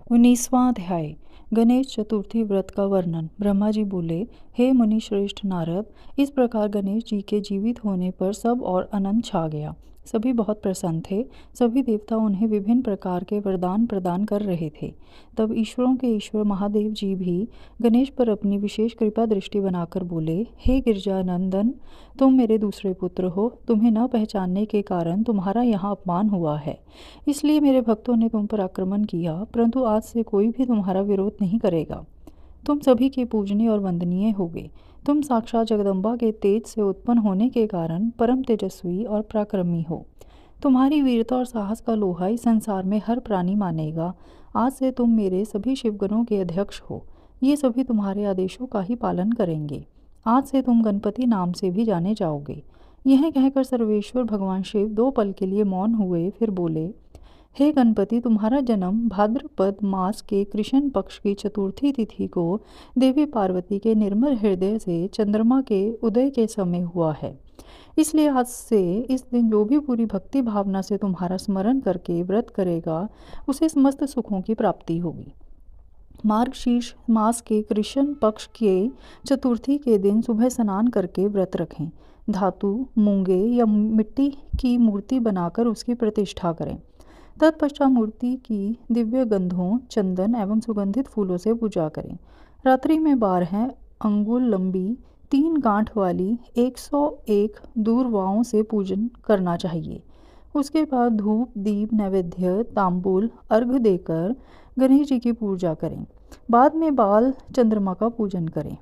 19वां अध्याय। गणेश चतुर्थी व्रत का वर्णन। ब्रह्मा जी बोले, हे मुनि श्रेष्ठ नारद, इस प्रकार गणेश जी के जीवित होने पर सब और आनंद छा गया। सभी बहुत प्रसन्न थे। सभी देवता उन्हें विभिन्न प्रकार के वरदान प्रदान कर रहे थे। तब ईश्वरों के ईश्वर महादेव जी भी गणेश पर अपनी विशेष कृपा दृष्टि बनाकर बोले, हे गिरजानंदन, तुम मेरे दूसरे पुत्र हो। तुम्हें न पहचानने के कारण तुम्हारा यहाँ अपमान हुआ है, इसलिए मेरे भक्तों ने तुम पर आक्रमण किया, परंतु आज से कोई भी तुम्हारा विरोध नहीं करेगा। तुम सभी के पूजनीय और वंदनीय होगे। तुम साक्षात जगदम्बा के तेज से उत्पन्न होने के कारण परम तेजस्वी और पराक्रमी हो। तुम्हारी वीरता और साहस का लोहा इस संसार में हर प्राणी मानेगा। आज से तुम मेरे सभी शिवगणों के अध्यक्ष हो। ये सभी तुम्हारे आदेशों का ही पालन करेंगे। आज से तुम गणपति नाम से भी जाने जाओगे। यह कहकर सर्वेश्वर भगवान शिव 2 पल के लिए मौन हुए, फिर बोले, हे गणपति, तुम्हारा जन्म भाद्रपद मास के कृष्ण पक्ष की चतुर्थी तिथि को देवी पार्वती के निर्मल हृदय से चंद्रमा के उदय के समय हुआ है। इसलिए आज से इस दिन जो भी पूरी भक्ति भावना से तुम्हारा स्मरण करके व्रत करेगा, उसे समस्त सुखों की प्राप्ति होगी। मार्गशीर्ष मास के कृष्ण पक्ष के चतुर्थी के दिन सुबह स्नान करके व्रत रखें। धातु, मूंगे या मिट्टी की मूर्ति बनाकर उसकी प्रतिष्ठा करें। तत्पश्चात मूर्ति की दिव्य गंधों, चंदन एवं सुगंधित फूलों से पूजा करें। रात्रि में 12 अंगुल लंबी 3 गांठ वाली 101 दूर्वाओं से पूजन करना चाहिए। उसके बाद धूप, दीप, नैवेद्य, तांबूल, अर्घ देकर गणेश जी की पूजा करें। बाद में बाल चंद्रमा का पूजन करें।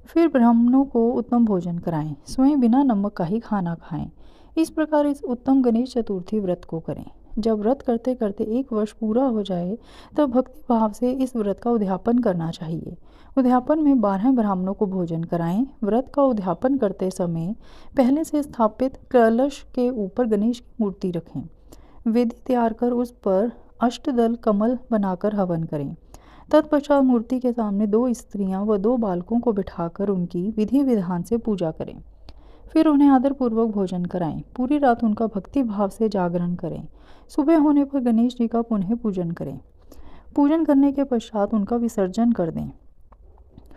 फिर ब्राह्मणों को उत्तम भोजन कराएं। स्वयं बिना नमक का ही खाना खाएं। इस प्रकार इस उत्तम गणेश चतुर्थी व्रत को करें। जब व्रत करते करते 1 वर्ष पूरा हो जाए, तब भक्ति भाव से इस व्रत का उद्यापन करना चाहिए। उद्यापन में 12 ब्राह्मणों को भोजन कराएं। व्रत का उद्यापन करते समय पहले से स्थापित कलश के ऊपर गणेश की मूर्ति रखें। वेदी तैयार कर उस पर अष्टदल कमल बनाकर हवन करें। तत्पश्चात मूर्ति के सामने 2 स्त्रियां व 2 बालकों को बिठाकर उनकी विधि विधान से पूजा करें। फिर उन्हें आदरपूर्वक भोजन कराएं। पूरी रात उनका भक्ति भाव से जागरण करें। सुबह होने पर गणेश जी का पुनः पूजन करें। पूजन करने के पश्चात उनका विसर्जन कर दें।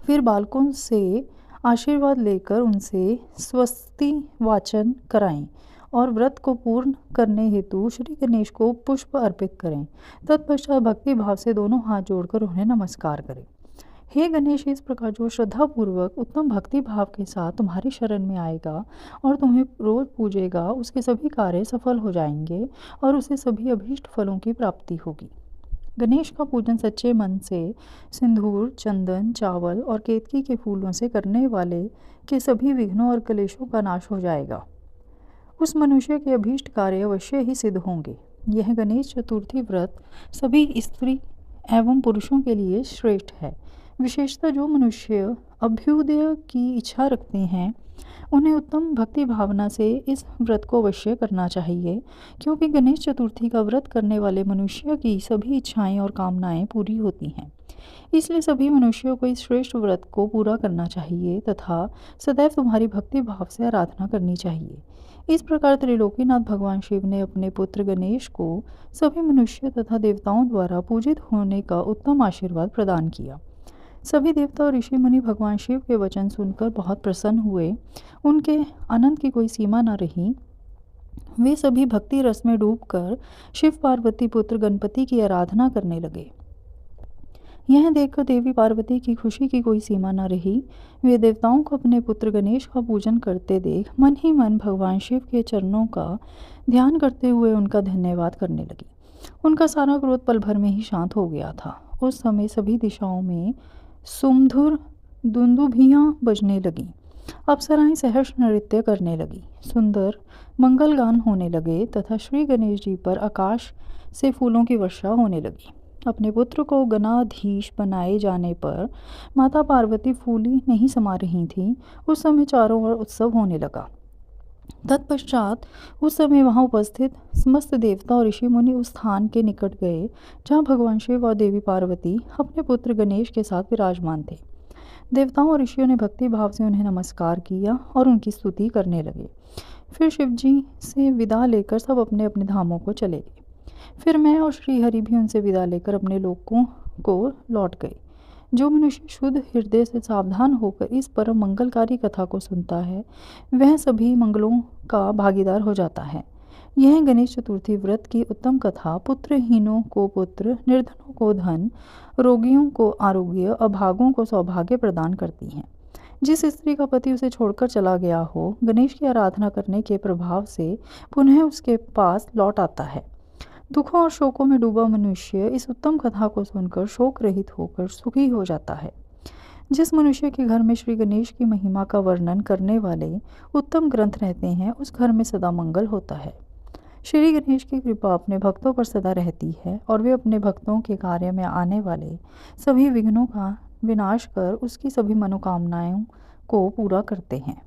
फिर बालकों से आशीर्वाद लेकर उनसे स्वस्ति वाचन कराएं और व्रत को पूर्ण करने हेतु श्री गणेश को पुष्प अर्पित करें। तत्पश्चात भक्ति भाव से दोनों हाथ जोड़कर उन्हें नमस्कार करें। हे गणेश, इस प्रकार जो श्रद्धापूर्वक उत्तम भक्ति भाव के साथ तुम्हारी शरण में आएगा और तुम्हें रोज पूजेगा, उसके सभी कार्य सफल हो जाएंगे और उसे सभी अभीष्ट फलों की प्राप्ति होगी। गणेश का पूजन सच्चे मन से सिंदूर, चंदन, चावल और केतकी के फूलों से करने वाले के सभी विघ्नों और कलेशों का नाश हो जाएगा। उस मनुष्य के अभीष्ट कार्य अवश्य ही सिद्ध होंगे। यह गणेश चतुर्थी व्रत सभी स्त्री एवं पुरुषों के लिए श्रेष्ठ है। विशेषतः जो मनुष्य अभ्युदय की इच्छा रखते हैं, उन्हें उत्तम भक्ति भावना से इस व्रत को अवश्य करना चाहिए, क्योंकि गणेश चतुर्थी का व्रत करने वाले मनुष्य की सभी इच्छाएं और कामनाएं पूरी होती हैं। इसलिए सभी मनुष्यों को इस श्रेष्ठ व्रत को पूरा करना चाहिए तथा सदैव तुम्हारी भक्ति भाव से आराधना करनी चाहिए। इस प्रकार त्रिलोकीनाथ भगवान शिव ने अपने पुत्र गणेश को सभी मनुष्य तथा देवताओं द्वारा पूजित होने का उत्तम आशीर्वाद प्रदान किया। सभी देवता और ऋषि मुनि भगवान शिव के वचन सुनकर बहुत प्रसन्न हुए। उनके आनंद की कोई सीमा न रही। वे सभी भक्ति रस में डूबकर शिव पार्वती पुत्र गणपति की आराधना करने लगे। यह देखकर देवी पार्वती की खुशी की कोई सीमा न रही। वे देवताओं को अपने पुत्र गणेश का पूजन करते देख मन ही मन भगवान शिव के चरणों का ध्यान करते हुए उनका धन्यवाद करने लगी। उनका सारा क्रोध पल भर में ही शांत हो गया था। उस समय सभी दिशाओं में सुमधुर दुंदुभियाँ बजने लगीं। अप्सराएं सहर्ष नृत्य करने लगी। सुंदर मंगल गान होने लगे तथा श्री गणेश जी पर आकाश से फूलों की वर्षा होने लगी। अपने पुत्र को गणाधीश बनाए जाने पर माता पार्वती फूली नहीं समा रही थीं। उस समय चारों ओर उत्सव होने लगा। तत्पश्चात उस समय वहां उपस्थित समस्त देवता और ऋषि मुनि उस स्थान के निकट गए जहां भगवान शिव और देवी पार्वती अपने पुत्र गणेश के साथ विराजमान थे। देवताओं और ऋषियों ने भक्ति भाव से उन्हें नमस्कार किया और उनकी स्तुति करने लगे। फिर शिव जी से विदा लेकर सब अपने अपने धामों को चले गए। फिर मैं और श्री हरि भी उनसे विदा लेकर अपने लोक को को लौट गई। जो मनुष्य शुद्ध हृदय से सावधान होकर इस परम मंगलकारी कथा को सुनता है, वह सभी मंगलों का भागीदार हो जाता है। यह गणेश चतुर्थी व्रत की उत्तम कथा पुत्रहीनों को पुत्र, निर्धनों को धन, रोगियों को आरोग्य, अभागों को सौभाग्य प्रदान करती हैं। जिस स्त्री का पति उसे छोड़कर चला गया हो, गणेश की आराधना करने के प्रभाव से पुनः उसके पास लौट आता है। दुखों और शोकों में डूबा मनुष्य इस उत्तम कथा को सुनकर शोक रहित होकर सुखी हो जाता है। जिस मनुष्य के घर में श्री गणेश की महिमा का वर्णन करने वाले उत्तम ग्रंथ रहते हैं, उस घर में सदा मंगल होता है। श्री गणेश की कृपा अपने भक्तों पर सदा रहती है और वे अपने भक्तों के कार्य में आने वाले सभी विघ्नों का विनाश कर उसकी सभी मनोकामनाओं को पूरा करते हैं।